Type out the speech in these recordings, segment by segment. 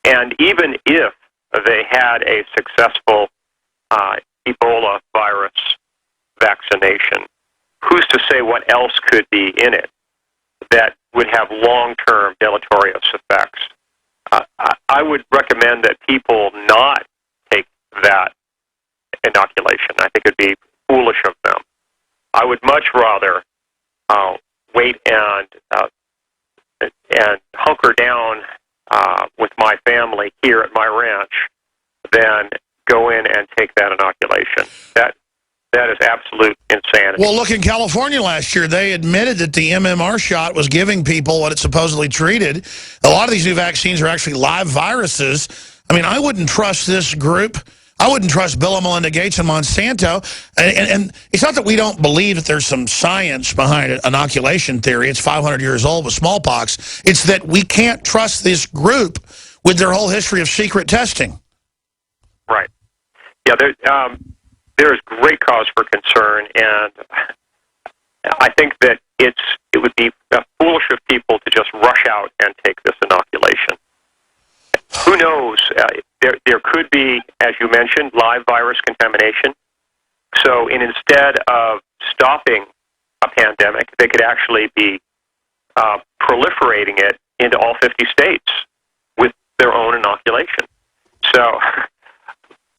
And even if they had a successful Ebola virus vaccination, who's to say what else could be in it that would have long-term deleterious effects? I would recommend that people not take that inoculation. I think it would be foolish of them. I would much rather wait and hunker down with my family here at my ranch than go in and take that inoculation. That is absolute insanity. Well, look, in California last year, they admitted that the MMR shot was giving people what it supposedly treated. A lot of these new vaccines are actually live viruses. I mean, I wouldn't trust this group. I wouldn't trust Bill and Melinda Gates and Monsanto. And it's not that we don't believe that there's some science behind it, inoculation theory. It's 500 years old with smallpox. It's that we can't trust this group with their whole history of secret testing. Right. Yeah, there is great cause for concern, and I think that it would be foolish of people to just rush out and take this inoculation. Who knows? There could be, as you mentioned, live virus contamination. So instead of stopping a pandemic, they could actually be proliferating it into all 50 states with their own inoculation. So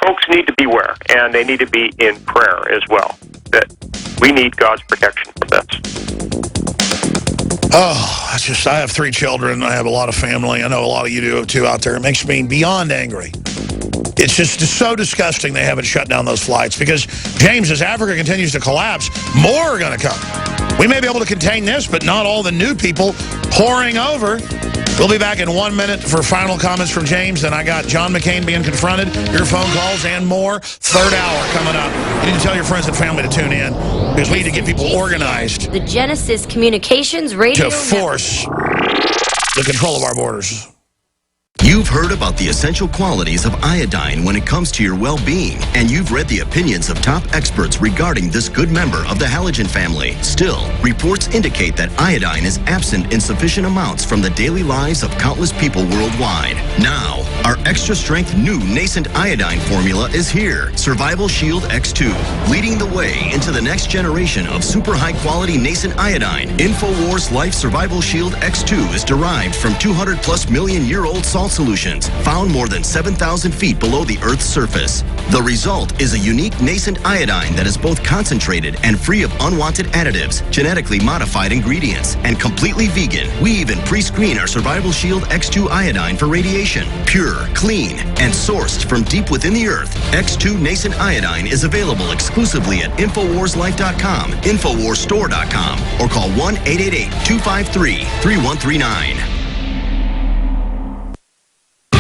folks need to beware, and they need to be in prayer as well, that we need God's protection from this. Oh, I have 3 children. I have a lot of family. I know a lot of you do too out there. It makes me beyond angry. It's just so disgusting they haven't shut down those flights because, James, as Africa continues to collapse, more are going to come. We may be able to contain this, but not all the new people pouring over. We'll be back in 1 minute for final comments from James. Then I got John McCain being confronted, your phone calls, and more. Third hour coming up. You need to tell your friends and family to tune in because we need to get people organized. The Genesis Communications Radio to force the control of our borders. You've heard about the essential qualities of iodine when it comes to your well-being, and you've read the opinions of top experts regarding this good member of the halogen family. Still, reports indicate that iodine is absent in sufficient amounts from the daily lives of countless people worldwide. Now, our extra-strength new nascent iodine formula is here, Survival Shield X2, leading the way into the next generation of super high-quality nascent iodine. InfoWars Life Survival Shield X2 is derived from 200+ million-year-old salt solutions found more than 7,000 feet below the Earth's surface. The result is a unique nascent iodine that is both concentrated and free of unwanted additives, genetically modified ingredients, and completely vegan. We even pre-screen our Survival Shield X2 iodine for radiation. Pure, clean, and sourced from deep within the Earth, X2 nascent iodine is available exclusively at InfoWarsLife.com, InfoWarsStore.com, or call 1-888-253-3139.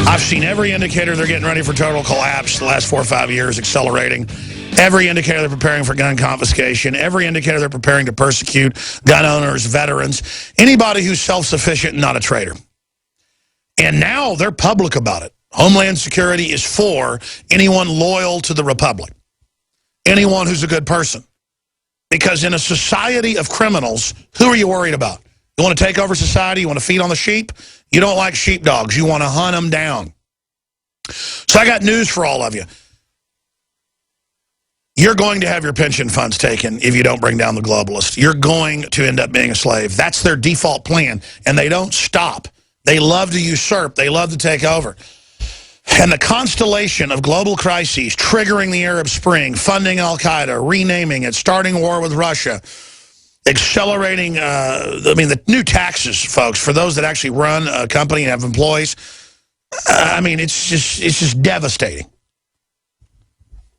I've seen every indicator they're getting ready for total collapse the last 4 or 5 years, accelerating. Every indicator they're preparing for gun confiscation. Every indicator they're preparing to persecute gun owners, veterans, anybody who's self-sufficient and not a traitor. And now they're public about it. Homeland Security is for anyone loyal to the Republic, anyone who's a good person. Because in a society of criminals, who are you worried about? You want to take over society? You want to feed on the sheep? You don't like sheepdogs. You want to hunt them down. So I got news for all of you. You're going to have your pension funds taken if you don't bring down the globalists. You're going to end up being a slave. That's their default plan, and they don't stop. They love to usurp. They love to take over. And the constellation of global crises, triggering the Arab Spring, funding al-Qaeda, renaming it, starting war with Russia, accelerating, the new taxes, folks, for those that actually run a company and have employees. It's just devastating.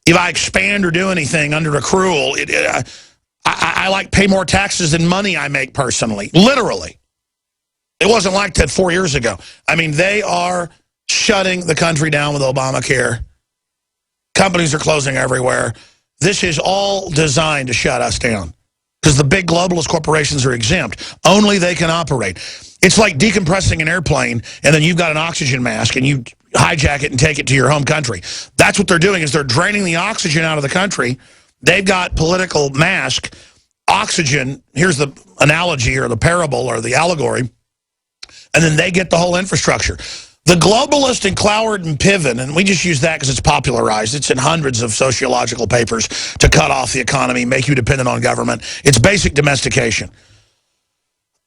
If I expand or do anything under accrual, I like pay more taxes than money I make personally, literally. It wasn't like that 4 years ago. They are shutting the country down with Obamacare. Companies are closing everywhere. This is all designed to shut us down. Because the big globalist corporations are exempt. Only they can operate. It's like decompressing an airplane, and then you've got an oxygen mask, and you hijack it and take it to your home country. That's what they're doing, is they're draining the oxygen out of the country. They've got political mask, oxygen. Here's the analogy or the parable or the allegory. And then they get the whole infrastructure. The globalist and Cloward and Piven, and we just use that because it's popularized. It's in hundreds of sociological papers to cut off the economy, make you dependent on government. It's basic domestication.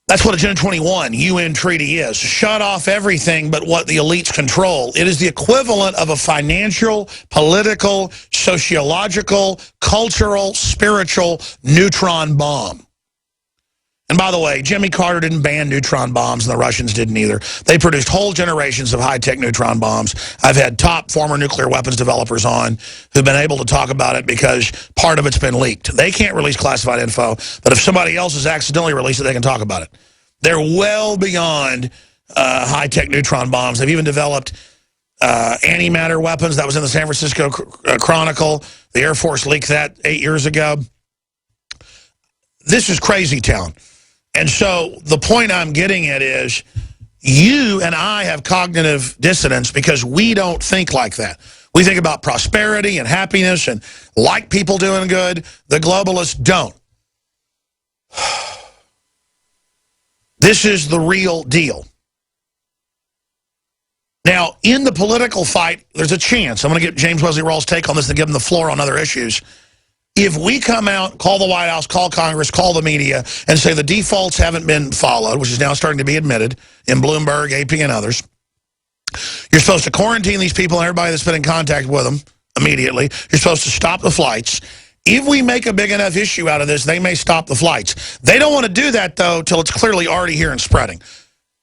That's what Agenda 21 UN treaty is. Shut off everything but what the elites control. It is the equivalent of a financial, political, sociological, cultural, spiritual neutron bomb. And by the way, Jimmy Carter didn't ban neutron bombs, and the Russians didn't either. They produced whole generations of high-tech neutron bombs. I've had top former nuclear weapons developers on who've been able to talk about it because part of it's been leaked. They can't release classified info, but if somebody else has accidentally released it, they can talk about it. They're well beyond high-tech neutron bombs. They've even developed antimatter weapons. That was in the San Francisco Chronicle. The Air Force leaked that 8 years ago. This is crazy town. And so the point I'm getting at is you and I have cognitive dissonance because we don't think like that. We think about prosperity and happiness and like people doing good. The globalists don't. This is the real deal. Now, in the political fight, there's a chance. I'm going to get James Wesley Rawles' take on this and give him the floor on other issues. If we come out, call the White House, call Congress, call the media, and say the defaults haven't been followed, which is now starting to be admitted in Bloomberg, AP, and others, you're supposed to quarantine these people and everybody that's been in contact with them immediately. You're supposed to stop the flights. If we make a big enough issue out of this, they may stop the flights. They don't want to do that, though, till it's clearly already here and spreading,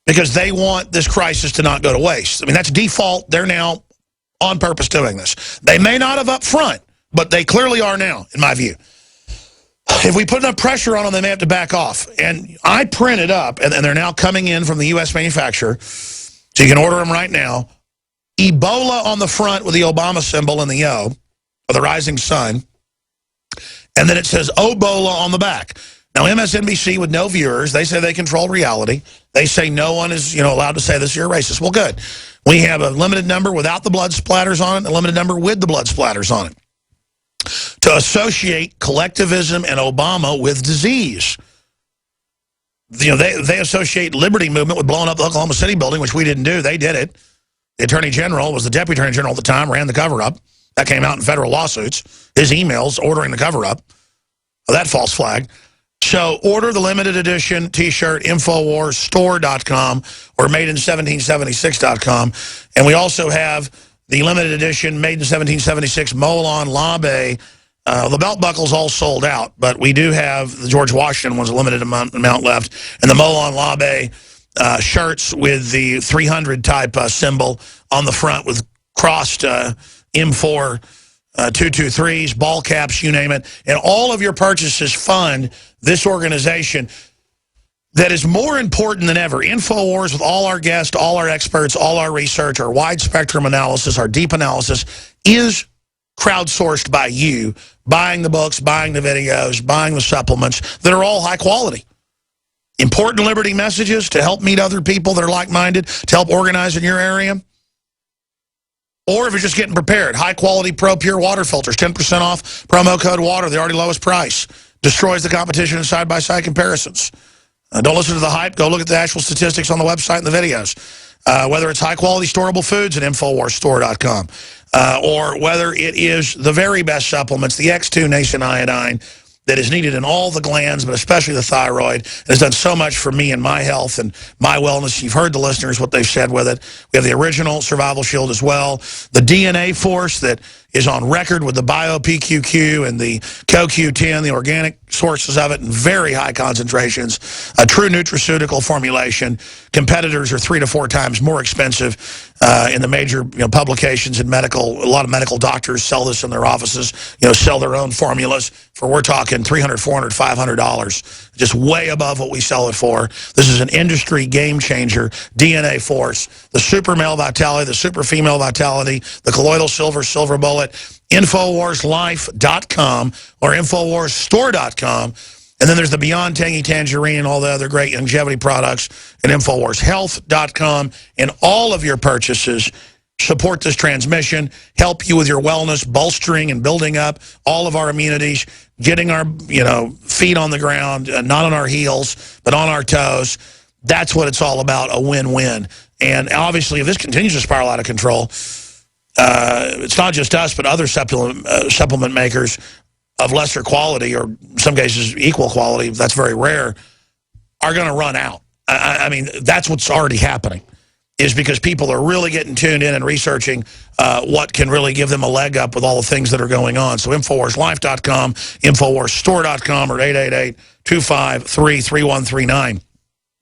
because they want this crisis to not go to waste. I mean, that's default. They're now on purpose doing this. They may not have up front, but they clearly are now, in my view. If we put enough pressure on them, they may have to back off. And I printed up, and they're now coming in from the U.S. manufacturer, so you can order them right now. Ebola on the front with the Obama symbol and the O, or the rising sun. And then it says Obola on the back. Now, MSNBC, with no viewers, they say they control reality. They say no one is, allowed to say this, you're racist. Well, good. We have a limited number without the blood splatters on it, a limited number with the blood splatters on it, to associate collectivism and Obama with disease. They associate liberty movement with blowing up the Oklahoma City building, which we didn't do. They did it. The Attorney General was the Deputy Attorney General at the time, ran the cover-up. That came out in federal lawsuits. His emails ordering the cover-up of that false flag. So order the limited edition T-shirt, InfoWarsStore.com or MadeIn1776.com. And we also have the limited edition Made in 1776 Molon Labe. The belt buckle's all sold out, but we do have the George Washington one's a limited amount left. And the Molon Labe shirts with the 300 type symbol on the front with crossed M4 223s, ball caps, you name it. And all of your purchases fund this organization that is more important than ever. InfoWars, with all our guests, all our experts, all our research, our wide spectrum analysis, our deep analysis, is crowdsourced by you, buying the books, buying the videos, buying the supplements that are all high quality. Important liberty messages to help meet other people that are like-minded, to help organize in your area. Or if you're just getting prepared, high-quality Pro Pure water filters, 10% off, promo code WATER, the already lowest price. Destroys the competition in side-by-side comparisons. Don't listen to the hype. Go look at the actual statistics on the website and the videos. Whether it's high-quality storable foods at InfoWarsStore.com, or whether it is the very best supplements, the X2 Nascent Iodine, that is needed in all the glands, but especially the thyroid. It has done so much for me and my health and my wellness. You've heard the listeners, what they've said with it. We have the original Survival Shield as well. The DNA Force that is on record with the Bio-PQQ and the CoQ10, the organic sources of it in very high concentrations. A true nutraceutical formulation. Competitors are 3 to 4 times more expensive in the major publications and medical. A lot of medical doctors sell this in their offices, sell their own formulas for, we're talking $300, $400, $500, just way above what we sell it for. This is an industry game changer. DNA Force, the super male vitality, the super female vitality, the colloidal silver bullet. InfoWarsLife.com or InfoWarsStore.com. And then there's the Beyond Tangy Tangerine and all the other great longevity products at InfoWarsHealth.com. And all of your purchases support this transmission, help you with your wellness, bolstering and building up all of our immunities, getting our feet on the ground, not on our heels, but on our toes. That's what it's all about, a win-win. And obviously, if this continues to spiral out of control, it's not just us, but other supplement makers of lesser quality, or in some cases equal quality, that's very rare, are going to run out. I mean, that's what's already happening, is because people are really getting tuned in and researching what can really give them a leg up with all the things that are going on. So InfoWarsLife.com, InfoWarsStore.com, or 888-253-3139.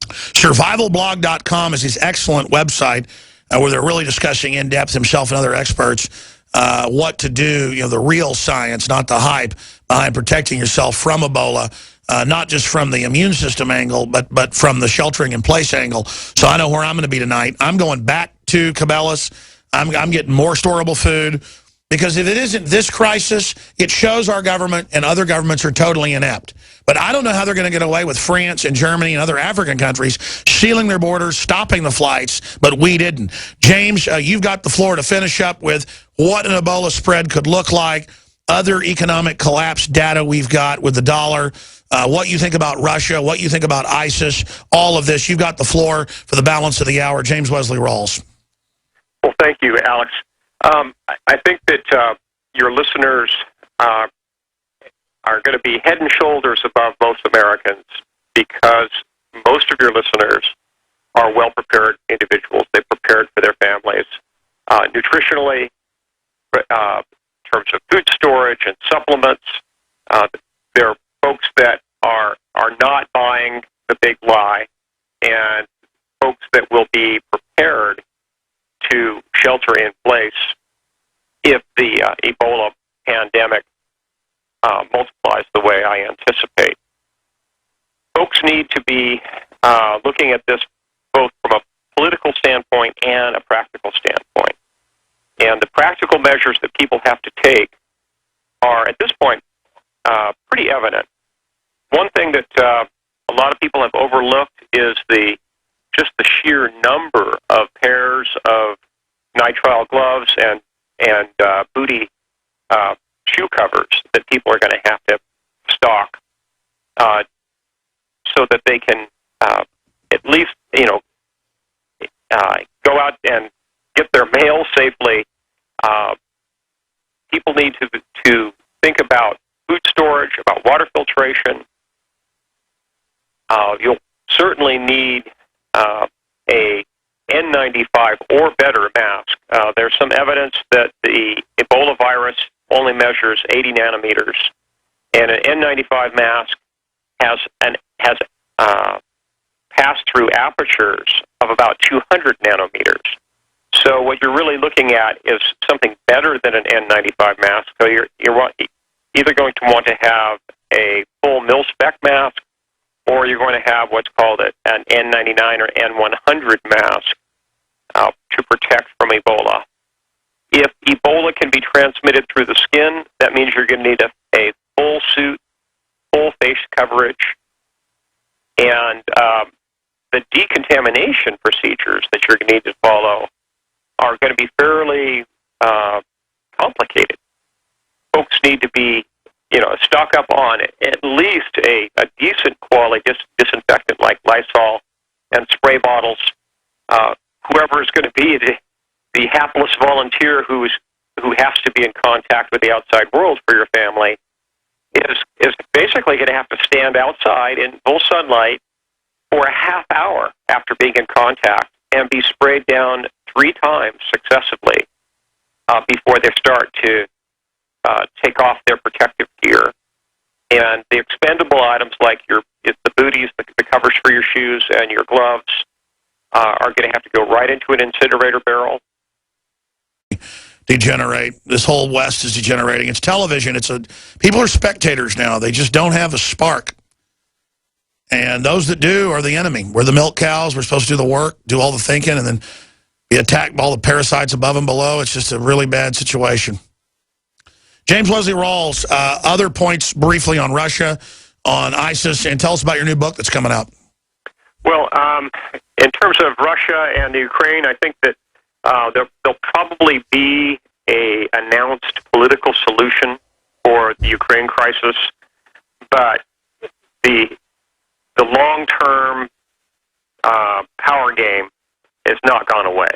SurvivalBlog.com is his excellent website where they're really discussing in depth, himself and other experts, what to do, the real science, not the hype, behind protecting yourself from Ebola, not just from the immune system angle, but from the sheltering in place angle. So I know where I'm going to be tonight. I'm going back to Cabela's. I'm getting more storable food, because if it isn't this crisis, it shows our government and other governments are totally inept. But I don't know how they're going to get away with France and Germany and other African countries sealing their borders, stopping the flights, but we didn't. James, you've got the floor to finish up with what an Ebola spread could look like, other economic collapse data we've got with the dollar, what you think about Russia, what you think about ISIS, all of this. You've got the floor for the balance of the hour. James Wesley Rawles. Well, thank you, Alex. I think that your listeners are going to be head and shoulders above most Americans, because most of your listeners are well-prepared individuals. They've prepared for their families nutritionally, in terms of food storage and supplements. There are folks that are not buying the big lie, and folks that will be prepared to shelter in place if the Ebola pandemic multiplies the way I anticipate. Folks need to be looking at this both from a political standpoint and a practical standpoint. And the practical measures that people have to take are, at this point, pretty evident. One thing that a lot of people have overlooked is just the sheer number of pairs of nitrile gloves and booty shoe covers that people are going to have to stock, so that they can at least go out and get their mail safely. People need to think about food storage, about water filtration. You'll certainly need a N95 or better mask. There's some evidence that the Ebola virus only measures 80 nanometers, and an N95 mask has pass-through apertures of about 200 nanometers. So what you're really looking at is something better than an N95 mask. So you're either going to want to have a full mil-spec mask, or you're going to have what's called an N99 or N100 mask to protect from Ebola. If Ebola can be transmitted through the skin, that means you're going to need a full suit, full face coverage, and the decontamination procedures that you're going to need to follow are going to be fairly complicated. Folks need to be, stock up on at least a decent quality disinfectant like Lysol and spray bottles. Whoever is going to be the hapless volunteer who has to be in contact with the outside world for your family is basically going to have to stand outside in full sunlight for a half hour after being in contact and be sprayed down 3 times successively before they start to take off their protective gear. And the expendable items like the booties, the covers for your shoes, and your gloves are going to have to go right into an incinerator barrel. Degenerate. This whole West is degenerating. It's television. People are spectators now. They just don't have a spark. And those that do are the enemy. We're the milk cows. We're supposed to do the work, do all the thinking, and then be attacked by all the parasites above and below. It's just a really bad situation. James Wesley Rawles, other points briefly on Russia, on ISIS, and tell us about your new book that's coming out. Well, in terms of Russia and the Ukraine, I think that there'll probably be a announced political solution for the Ukraine crisis, but the long-term power game has not gone away.